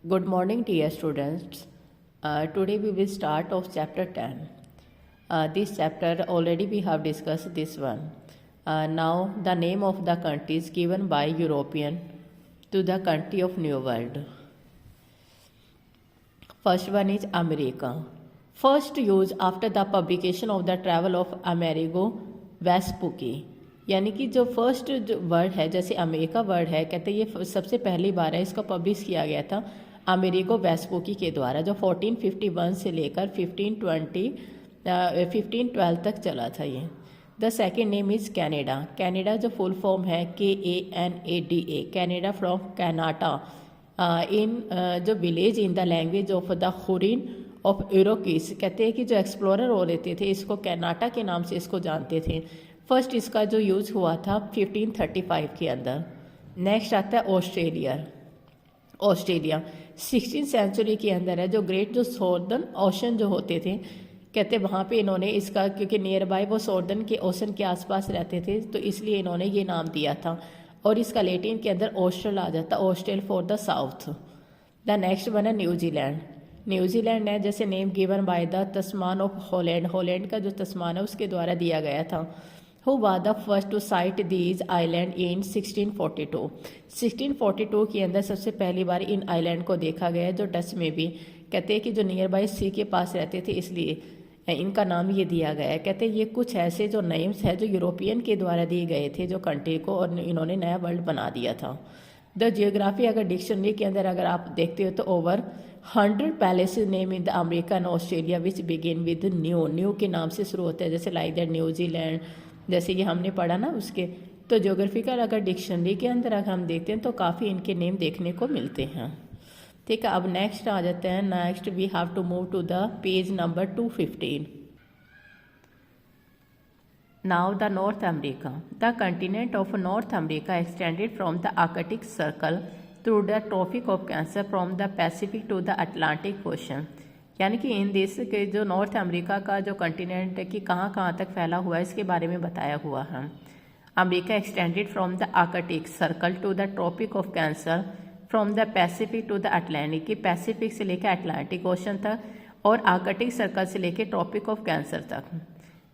Good morning, dear students. Today we will start of chapter 10. This chapter already we have discussed this one. Now the name of the country is given by European to the country of New World. First one is America. First used after the publication of the travel of Amerigo Vespucci. यानी कि जो first जो word है, जैसे America word है, कहते हैं ये सबसे पहली बार है इसको पब्लिश किया गया था अमेरिगो वेस्पुकी के द्वारा, जो 1451 से लेकर 1512 तक चला था ये। The second name is Canada. Canada जो फुल फॉर्म है KANADA, Canada from Kanata in जो village in the language of the Huron of Iroquois. कहते हैं कि जो एक्सप्लोरर हो लेते थे इसको कैनाटा के नाम से इसको जानते थे। फर्स्ट इसका जो यूज़ हुआ था 1535 के अंदर। नेक्स्ट आता है ऑस्ट्रेलिया 16th सेंचुरी के अंदर है, जो ग्रेट जो सॉर्दर्न ओशन जो होते थे, कहते वहाँ पे इन्होंने इसका, क्योंकि नियर बाय वो सॉर्दर्न के ओशन के आसपास रहते थे तो इसलिए इन्होंने ये नाम दिया था। और इसका लेटिन के अंदर ऑस्ट्रल आ जाता, Austral for the south. The next one है न्यूजीलैंड। न्यूजीलैंड है जैसे name given by the Tasman of Holland. Holland का जो तस्मान है उसके द्वारा दिया गया था। Who was the first to sight these island in 1642? 1642 के अंदर सबसे पहली बार इन आइलैंड को देखा गया, जो डच में भी कहते हैं कि जो नियर बाई सी के पास रहते थे इसलिए इनका नाम ये दिया गया है। कहते हैं ये कुछ ऐसे जो नेम्स है जो यूरोपियन के द्वारा दिए गए थे जो कंट्री को, और इन्होंने नया वर्ल्ड बना दिया था। द जियोग्राफी अगर डिक्शनरी के अंदर अगर आप देखते हो तो over 100 palaces name in the America and Australia which begin with new के नाम से शुरू होता है, जैसे लाइक दैट न्यूजीलैंड, जैसे ये हमने पढ़ा ना उसके। तो ज्योग्राफिकल अगर डिक्शनरी के अंदर अगर हम देखते हैं तो काफ़ी इनके नेम देखने को मिलते हैं। ठीक है, अब नेक्स्ट आ जाते हैं। Next we have to move to the page number 215। Now the North America. The continent of North America extended from the Arctic Circle through the Tropic of Cancer from the Pacific to the Atlantic Ocean. यानी कि इन देश के जो North America का जो continent है कि कहाँ तक फैला हुआ है इसके बारे में बताया हुआ है। America extended from the Arctic Circle to the Tropic of Cancer from the Pacific to the Atlantic, कि पैसिफिक से लेकर अटलांटिक ओशन तक और आर्कटिक सर्कल से लेकर ट्रॉपिक ऑफ कैंसर तक।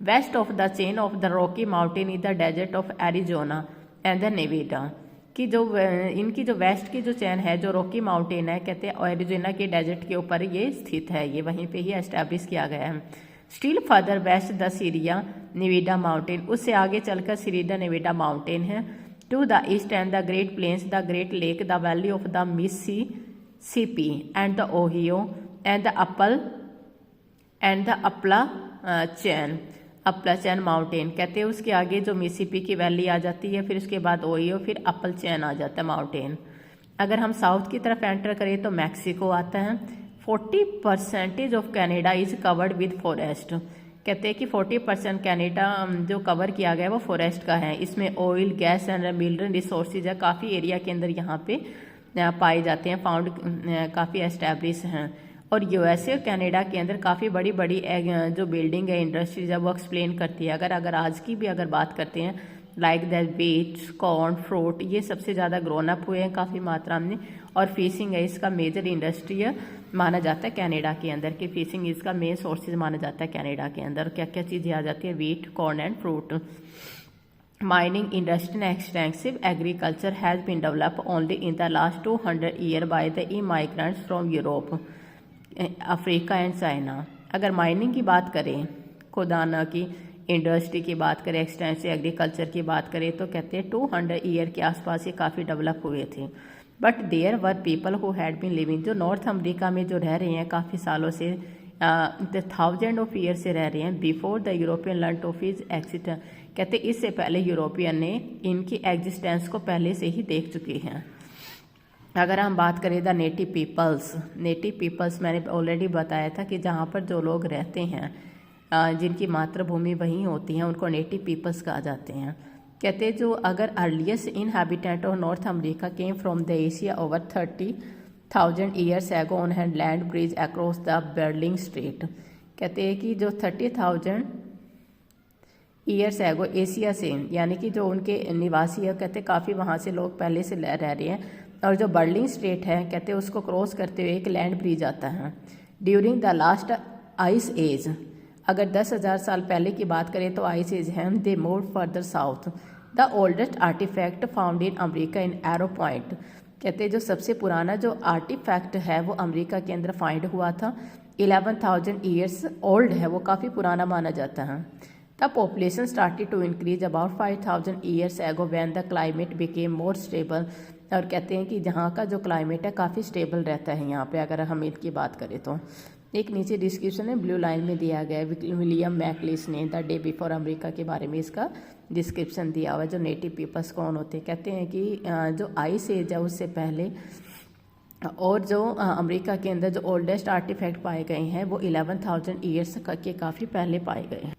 West of the chain of the Rocky Mountain in the desert of Arizona and the Nevada, कि जो इनकी जो वेस्ट की जो चैन है जो रॉकी माउंटेन है, कहते हैं एरिजोना के डेजर्ट के ऊपर ये स्थित है, ये वहीं पे ही एस्टैब्लिश किया गया है। Still further west the Sierra Nevada mountain, उससे आगे चलकर सीरिया नेवाडा माउंटेन है। To the east and the Great Plains, the Great Lake, the valley of the Mississippi and the Ohio and the Appalachian, Appalachian mountain. कहते हैं उसके आगे जो Mississippi की वैली आ जाती है, फिर उसके बाद ओहियो, फिर अपल चैन आ जाता है माउंटेन। अगर हम साउथ की तरफ एंटर करें तो मैक्सिको आता है। 40% of Canada is covered with forest. कहते हैं कि 40% कैनेडा जो कवर किया गया है वो फॉरेस्ट का है। इसमें oil, gas and mineral resources है, काफ़ी एरिया के अंदर यहाँ पे पाए जाते हैं, फाउंड काफ़ी एस्टैब्लिश हैं। और यूएसए और कनाडा के अंदर काफ़ी बड़ी बड़ी जो बिल्डिंग है, इंडस्ट्रीज है, वो एक्सप्लेन करती है। अगर आज की भी अगर बात करते हैं, like that beet, corn, fruit, ये सबसे ज़्यादा ग्रोन अप हुए हैं काफ़ी मात्रा में। और फिशिंग है इसका मेजर इंडस्ट्री है माना जाता है कनाडा के अंदर, कि फिशिंग इसका मेन सोर्सेज माना जाता है कनाडा के अंदर। क्या क्या चीज़ें आ जाती है, wheat, corn and fruit. Mining industry and extensive agriculture has been develop only in the last 200 year by the immigrants from Europe, Africa and China. अगर माइनिंग की बात करें, खुदाना की इंडस्ट्री की बात करें, एक्सटेंसिव एग्रीकल्चर की बात करें, तो कहते हैं 200 ईयर के आसपास ये काफ़ी डेवलप हुए थे। But there were people who had been living, जो नॉर्थ अमेरिका में जो रह रहे हैं काफ़ी सालों से, थाउजेंड ऑफ ईयर से रह रहे हैं, before the European learn of his existence. कहते इससे पहले यूरोपियन ने इनकी एग्जिस्टेंस को पहले से ही देख चुके हैं। अगर हम बात करें द नेटिव पीपल्स मैंने ऑलरेडी बताया था कि जहाँ पर जो लोग रहते हैं, जिनकी मातृभूमि वहीं होती है, उनको नेटिव पीपल्स कहा जाते हैं। कहते हैं जो अगर earliest inhabitant of North America came from the Asia over 30,000 years ago on hand land bridge across the Bering Strait. कहते हैं कि जो 30,000 ईयर्स एगो एशिया से, यानी कि जो उनके निवासी है, कहते काफ़ी वहाँ से लोग पहले से रह रहे हैं, और जो बर्लिंग स्ट्रेट है कहते हैं उसको क्रॉस करते हुए एक लैंड ब्रिज आता है। During the last ice age, अगर 10,000 साल पहले की बात करें तो आइस एज है, they move further south. The oldest artifact found in America in arrow point, कहते हैं जो सबसे पुराना जो आर्टिफैक्ट है वो अमेरिका के अंदर फाइंड हुआ था, 11,000 ईयर्स ओल्ड है, वो काफ़ी पुराना माना जाता है। The population started to increase about 5,000 years ago when the climate became more stable, और कहते हैं कि जहाँ का जो क्लाइमेट है काफ़ी स्टेबल रहता है यहाँ पे, अगर हम इनकी बात करें तो। एक नीचे डिस्क्रिप्शन में ब्लू लाइन में दिया गया है, विलियम मैकलिस ने द डे बिफोर अमेरिका के बारे में इसका डिस्क्रिप्शन दिया हुआ है। जो नेटिव पीपल्स कौन होते हैं, कहते हैं कि जो आइस एज है उससे पहले, और जो अमेरिका के अंदर जो ओल्डेस्ट आर्टिफैक्ट पाए गए हैं वो 11,000 ईयर्स के काफ़ी पहले पाए गए हैं।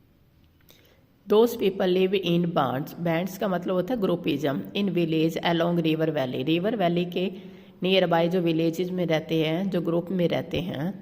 Those people live in bands, bands का मतलब होता है groupism, in village along river valley, river valley के नियर बाय जो विलेजेस में रहते हैं, जो ग्रुप में रहते हैं।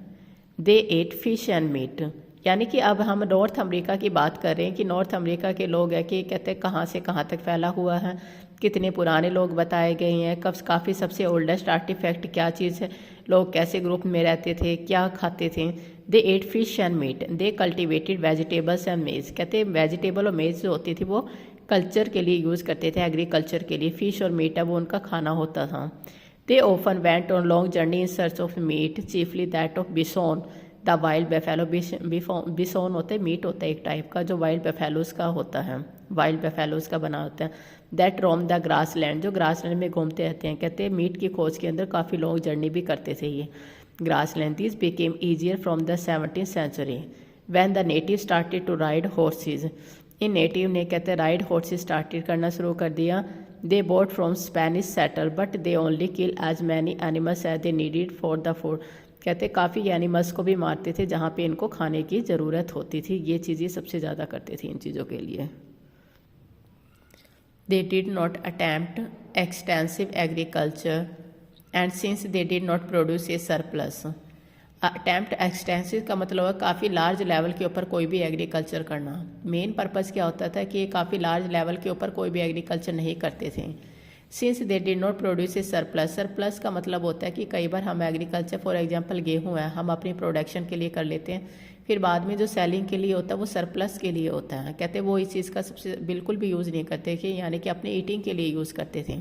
दे एट फिश एंड मीट, यानी कि अब हम नॉर्थ अमेरिका की बात कर रहे हैं कि नॉर्थ अमेरिका के लोग है कि कहते हैं कहाँ से कहाँ तक फैला हुआ है, कितने पुराने लोग बताए गए हैं, कब काफ़ी सबसे ओल्डेस्ट आर्टिफैक्ट क्या चीज़ है, लोग कैसे ग्रुप में रहते थे, क्या खाते थे। They ate fish and meat, they cultivated vegetables and maize, कहते हैं वेजिटेबल और मेज जो होती थी वो कल्चर के लिए यूज़ करते थे, एग्रीकल्चर के लिए। फिश और मीट है वो उनका खाना होता था। They often went on long journey in search of meat, chiefly that of bison the wild buffalo, bison होते हैं, मीट होता है एक टाइप का जो वाइल्ड बेफेलोज का होता है, वाइल्ड बेफेलोज का बना होता है। That Rome the grass land, जो ग्रास लैंड में घूमते रहते हैं, कहते हैं मीट की खोज के अंदर काफ़ी लॉन्ग जर्नी भी करते थे ये grassland. This became easier from the 17th century when the native started to ride horses, इन नेटिव ने कहते हैं राइड हॉर्सेज स्टार्टेड करना शुरू कर दिया। They bought from Spanish settle but they only kill as many animals as they needed for the food, कहते काफ़ी एनिमल्स को भी मारते थे जहाँ पे इनको खाने की ज़रूरत होती थी, ये चीज़ें सबसे ज़्यादा करते थे इन चीज़ों के लिए। दे did not attempt extensive agriculture and since they did not produce a surplus, attempt extensive का मतलब है काफ़ी लार्ज लेवल के ऊपर कोई भी एग्रीकल्चर करना। मेन पर्पज़ क्या होता था कि काफ़ी लार्ज लेवल के ऊपर कोई भी एग्रीकल्चर नहीं करते थे। Since they did not produce a surplus, surplus का मतलब होता है कि कई बार हम एग्रीकल्चर फॉर एग्जांपल गेहूं है हम अपनी प्रोडक्शन के लिए कर लेते हैं, फिर बाद में जो सेलिंग के लिए होता है वो सरप्लस के लिए होता है, कहते हैं वो इस चीज़ का सबसे बिल्कुल भी यूज़ नहीं करते कि यानी कि अपने ईटिंग के लिए यूज़ करते थे।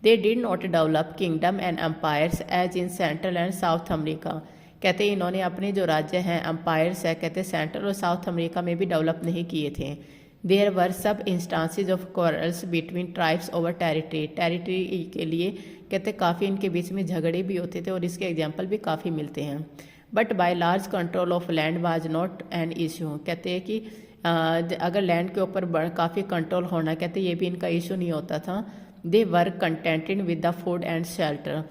They did not develop kingdom and empires as in Central and South America, कहते हैं इन्होंने अपने जो राज्य हैं एम्पायर्स है कहते हैं सेंट्रल और साउथ अमेरिका में भी डेवलप नहीं किए थे। देयर वर सब instances of quarrels between tribes over territory, territory के लिए कहते काफ़ी इनके बीच में झगड़े भी होते थे और इसके एग्जाम्पल भी काफ़ी मिलते हैं। But by large control of land was not an issue, कहते हैं कि अगर लैंड के ऊपर काफ़ी कंट्रोल होना कहते ये भी इनका इशू नहीं होता था। They were contented with the food and shelter,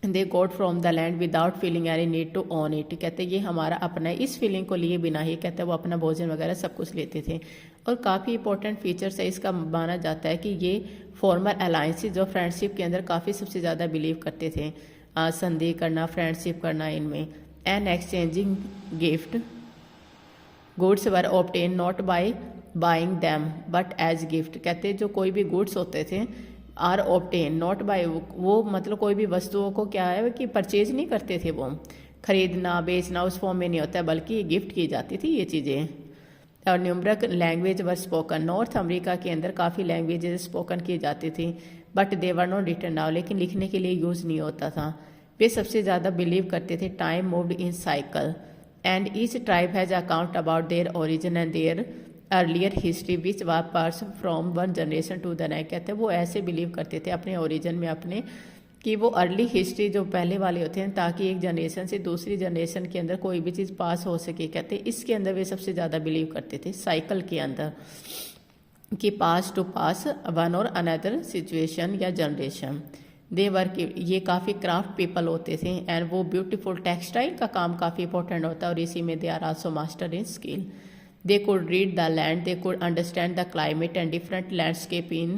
they got from the land without feeling any need to own it, कहते ये हमारा अपना है, इस फीलिंग को लिए बिना ही कहते वो अपना भोजन वगैरह सब कुछ लेते थे। और काफ़ी इंपॉर्टेंट फीचर्स है इसका माना जाता है कि ये फॉर्मल अलायंसेस जो फ्रेंडशिप के अंदर काफ़ी सबसे ज़्यादा बिलीव करते थे, संधि करना, फ्रेंडशिप करना इनमें। And exchanging gift goods were obtain not by buying them but as gift, कहते जो कोई भी गुड्स होते थे आर ऑब्टेन नॉट बाय, वो मतलब कोई भी वस्तुओं को क्या है कि परचेज नहीं करते थे, वो खरीदना बेचना उस फॉर्म में नहीं होता है बल्कि गिफ्ट की जाती थी ये चीज़ें। और numerous language were spoken, North America के अंदर काफ़ी लैंग्वेजेस स्पोकन की जाती थी but they were not written now, लेकिन लिखने के लिए यूज़ नहीं होता था। वे सबसे ज़्यादा बिलीव करते थे time moved in cycle and each tribe has account about their origin and their earlier history which was pass from one generation to the next, कहते हैं वो ऐसे बिलीव करते थे अपने ओरिजिन में अपने कि वो अर्ली हिस्ट्री जो पहले वाले होते हैं ताकि एक जनरेशन से दूसरी जनरेशन के अंदर कोई भी चीज़ पास हो सके, कहते हैं इसके अंदर वे सबसे ज़्यादा बिलीव करते थे साइकिल के अंदर कि पास टू पास वन और अनदर सिचुएशन या जनरेशन। दे वर्क, ये काफ़ी क्राफ्ट पीपल होते थे एंड वो ब्यूटीफुल टेक्सटाइल का काम काफ़ी इंपॉर्टेंट होता है और इसी में they are also master in skill. They could read the land, they could understand the climate and different landscape in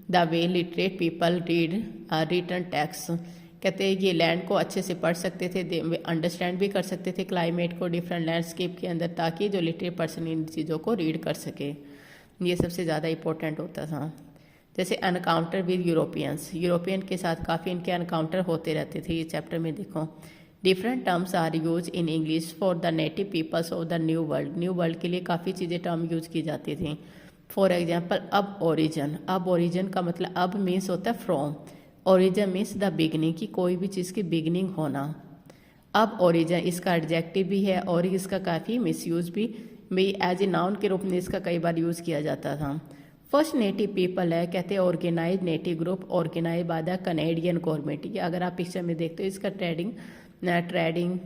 the way literate people read written text, कहते हैं ये लैंड को अच्छे से पढ़ सकते थे, अंडरस्टैंड भी कर सकते थे क्लाइमेट को डिफरेंट लैंडस्केप के अंदर ताकि जो लिटरेट पर्सन इन चीज़ों को रीड कर सके, ये सबसे ज़्यादा इंपॉर्टेंट होता था। जैसे अनकाउंटर विद यूरोपियंस, यूरोपियन के साथ काफ़ी इनके अनकाउंटर होते रहते थे। ये चैप्टर में देखो different terms are use in English for the native peoples of the New World, New World के लिए काफ़ी चीज़ें टर्म यूज की जाती थी। For example ab origin, ab origin का मतलब अब मीन्स होता है from, origin means the beginning, की कोई भी चीज़ की बिगनिंग होना। अब ओरिजन इसका एडजेक्टिव भी है और इसका काफ़ी मिसयूज भी एज ए नाउन के रूप में इसका कई बार यूज़ किया जाता था। फर्स्ट नेटिव पीपल है, कहते हैं organise native group, organise by the Canadian government. ये अगर आप पिक्चर में देखते हो इसका trading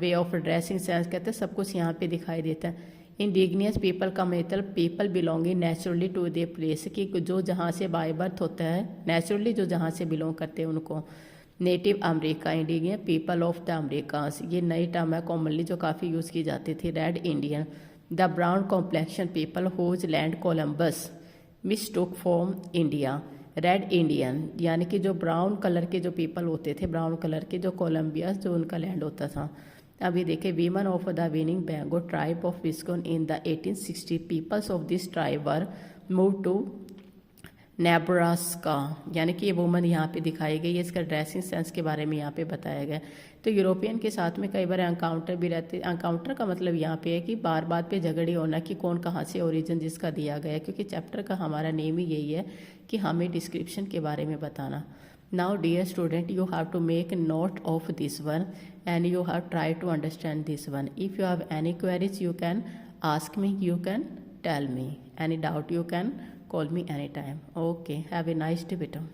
way of dressing sense, कहते हैं सब कुछ यहाँ पे दिखाई देता है। इंडिजिनियस पीपल का मतलब people belonging naturally to they place, कि जो जहाँ से बाय बर्थ होता है, नेचुरली जो जहाँ से बिलोंग करते हैं उनको। Native America, Indian people of the America's, ये नई टर्म है कॉमनली जो काफ़ी यूज़ की जाती थी। Red Indian, the brown complexion people whose land Columbus mistook from India. Red Indian यानी कि जो ब्राउन कलर के जो पीपल होते थे, ब्राउन कलर के जो कोलम्बिया जो उनका लैंड होता था। अभी देखे women of the Winnebago tribe of Wisconsin in the 1860, peoples of this tribe were move to Nebraska, यानी कि ये वुमन यहाँ पे दिखाई गई है। इसका ड्रेसिंग सेंस के बारे में यहाँ पे बताया गया। तो यूरोपियन के साथ में कई बार एनकाउंटर भी रहते। एनकाउंटर का मतलब यहाँ पे है कि बार बार पे झगड़े होना कि कौन कहाँ से ओरिजिन जिसका दिया गया है, क्योंकि चैप्टर का हमारा नेम ही यही है कि हमें डिस्क्रिप्शन के बारे में बताना। Now dear student, you have to make note of this one and you have tried to understand this one. If you have any queries, you can ask me, you can tell me. Any doubt, you can call me anytime. Okay, have a nice day, beta.